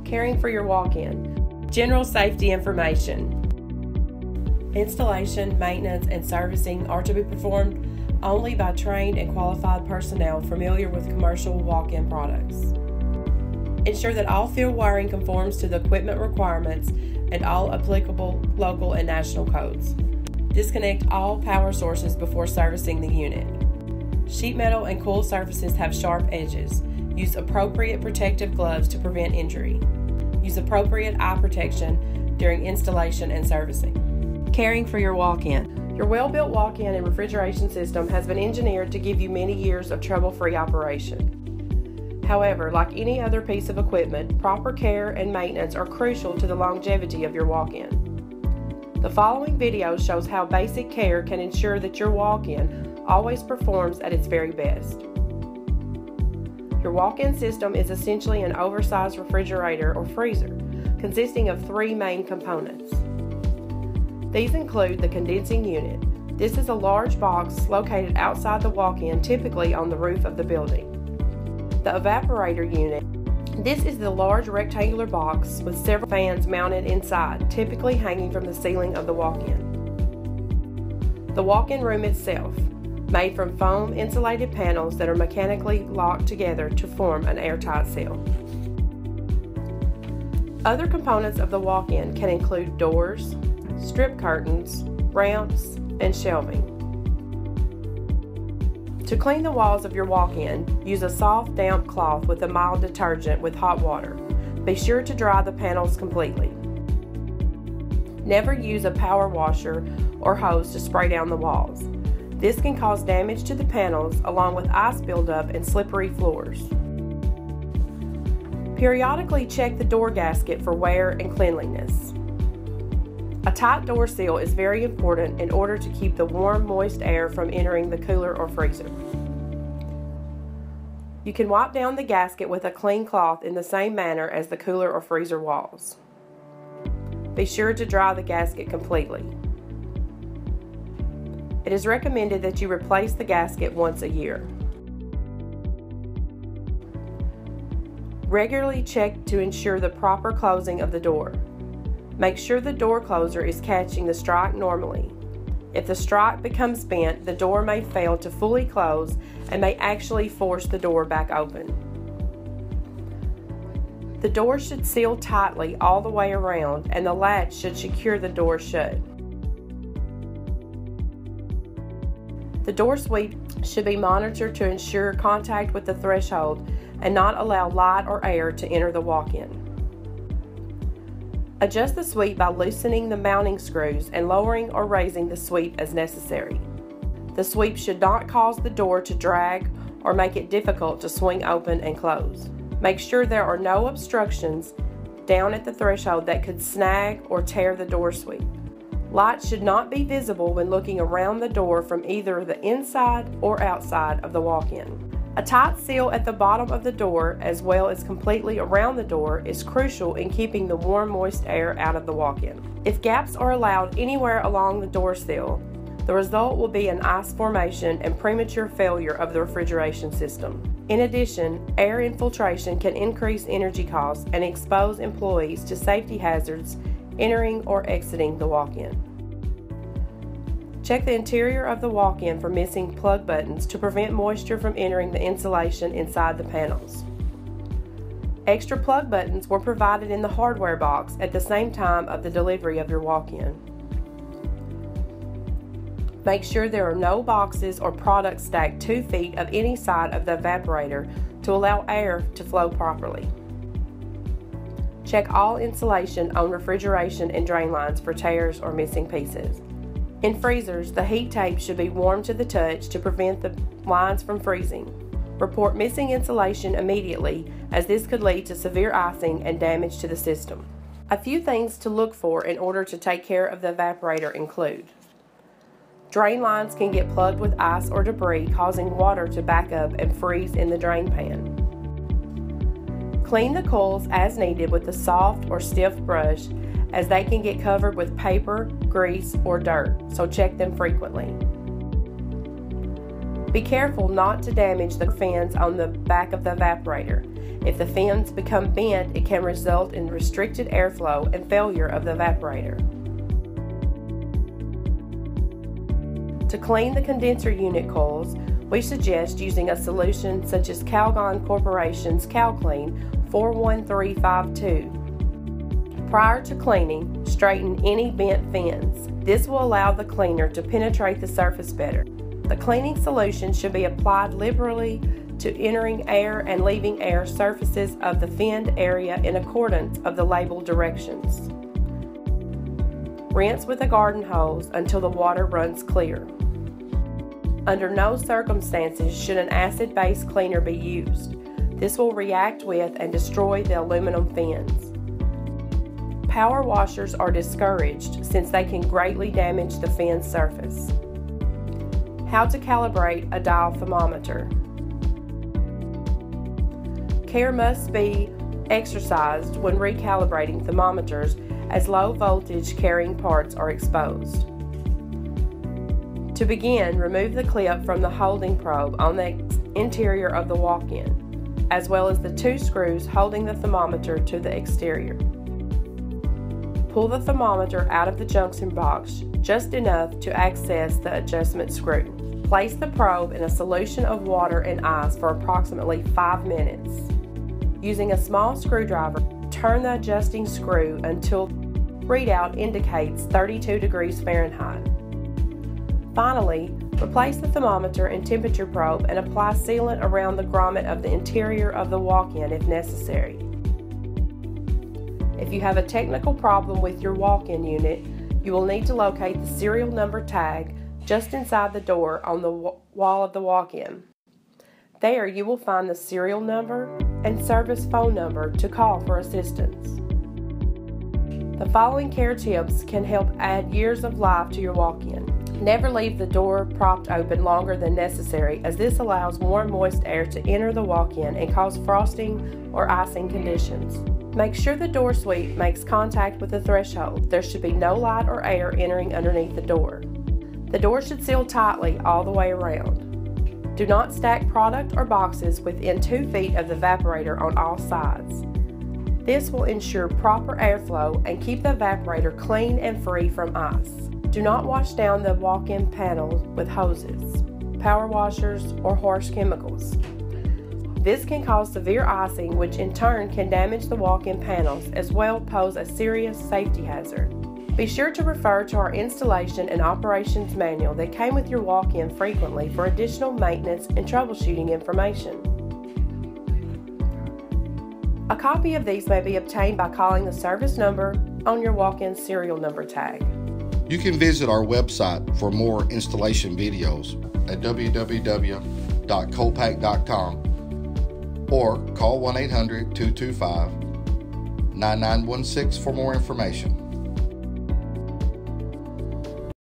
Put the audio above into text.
Caring for your walk-in. General safety information. Installation, maintenance, and servicing are to be performed only by trained and qualified personnel familiar with commercial walk-in products. Ensure that all field wiring conforms to the equipment requirements and all applicable local and national codes. Disconnect all power sources before servicing the unit. Sheet metal and coil surfaces have sharp edges. Use appropriate protective gloves to prevent injury. Use appropriate eye protection during installation and servicing. Caring for your walk-in. Your well-built walk-in and refrigeration system has been engineered to give you many years of trouble-free operation. However, like any other piece of equipment, proper care and maintenance are crucial to the longevity of your walk-in. The following video shows how basic care can ensure that your walk-in always performs at its very best. Your walk-in system is essentially an oversized refrigerator or freezer, consisting of three main components. These include the condensing unit. This is a large box located outside the walk-in, typically on the roof of the building. The evaporator unit. This is the large rectangular box with several fans mounted inside, typically hanging from the ceiling of the walk-in. The walk-in room itself, made from foam insulated panels that are mechanically locked together to form an airtight seal. Other components of the walk-in can include doors, strip curtains, ramps, and shelving. To clean the walls of your walk-in, use a soft, damp cloth with a mild detergent with hot water. Be sure to dry the panels completely. Never use a power washer or hose to spray down the walls. This can cause damage to the panels along with ice buildup and slippery floors. Periodically check the door gasket for wear and cleanliness. A tight door seal is very important in order to keep the warm, moist air from entering the cooler or freezer. You can wipe down the gasket with a clean cloth in the same manner as the cooler or freezer walls. Be sure to dry the gasket completely. It is recommended that you replace the gasket once a year. Regularly check to ensure the proper closing of the door. Make sure the door closer is catching the strike normally. If the strike becomes bent, the door may fail to fully close and may actually force the door back open. The door should seal tightly all the way around, and the latch should secure the door shut. The door sweep should be monitored to ensure contact with the threshold and not allow light or air to enter the walk-in. Adjust the sweep by loosening the mounting screws and lowering or raising the sweep as necessary. The sweep should not cause the door to drag or make it difficult to swing open and close. Make sure there are no obstructions down at the threshold that could snag or tear the door sweep. Light should not be visible when looking around the door from either the inside or outside of the walk-in. A tight seal at the bottom of the door, as well as completely around the door, is crucial in keeping the warm, moist air out of the walk-in. If gaps are allowed anywhere along the door sill, the result will be an ice formation and premature failure of the refrigeration system. In addition, air infiltration can increase energy costs and expose employees to safety hazards entering or exiting the walk-in. Check the interior of the walk-in for missing plug buttons to prevent moisture from entering the insulation inside the panels. Extra plug buttons were provided in the hardware box at the same time of the delivery of your walk-in. Make sure there are no boxes or products stacked 2 feet of any side of the evaporator to allow air to flow properly. Check all insulation on refrigeration and drain lines for tears or missing pieces. In freezers, the heat tape should be warm to the touch to prevent the lines from freezing. Report missing insulation immediately, as this could lead to severe icing and damage to the system. A few things to look for in order to take care of the evaporator include: drain lines can get plugged with ice or debris, causing water to back up and freeze in the drain pan. Clean the coils as needed with a soft or stiff brush, as they can get covered with paper, grease, or dirt, so check them frequently. Be careful not to damage the fans on the back of the evaporator. If the fans become bent, it can result in restricted airflow and failure of the evaporator. To clean the condenser unit coils, we suggest using a solution such as Calgon Corporation's CalClean 41352. Prior to cleaning, straighten any bent fins. This will allow the cleaner to penetrate the surface better. The cleaning solution should be applied liberally to entering air and leaving air surfaces of the finned area in accordance of the labeled directions. Rinse with a garden hose until the water runs clear. Under no circumstances should an acid-based cleaner be used. This will react with and destroy the aluminum fins. Power washers are discouraged since they can greatly damage the fin surface. How to calibrate a dial thermometer. Care must be exercised when recalibrating thermometers as low voltage carrying parts are exposed. To begin, remove the clip from the holding probe on the interior of the walk-in, as well as the 2 screws holding the thermometer to the exterior. Pull the thermometer out of the junction box just enough to access the adjustment screw. Place the probe in a solution of water and ice for approximately 5 minutes. Using a small screwdriver, turn the adjusting screw until readout indicates 32 degrees Fahrenheit. Finally, replace the thermometer and temperature probe and apply sealant around the grommet of the interior of the walk-in if necessary. If you have a technical problem with your walk-in unit, you will need to locate the serial number tag just inside the door on the wall of the walk-in. There you will find the serial number and service phone number to call for assistance. The following care tips can help add years of life to your walk-in. Never leave the door propped open longer than necessary, as this allows warm, moist air to enter the walk-in and cause frosting or icing conditions. Make sure the door sweep makes contact with the threshold. There should be no light or air entering underneath the door. The door should seal tightly all the way around. Do not stack product or boxes within 2 feet of the evaporator on all sides. This will ensure proper airflow and keep the evaporator clean and free from ice. Do not wash down the walk-in panel with hoses, power washers, or harsh chemicals. This can cause severe icing, which in turn can damage the walk-in panels as well pose a serious safety hazard. Be sure to refer to our installation and operations manual that came with your walk-in frequently for additional maintenance and troubleshooting information. A copy of these may be obtained by calling the service number on your walk-in serial number tag. You can visit our website for more installation videos at www.colpack.com or call 1-800-225-9916 for more information.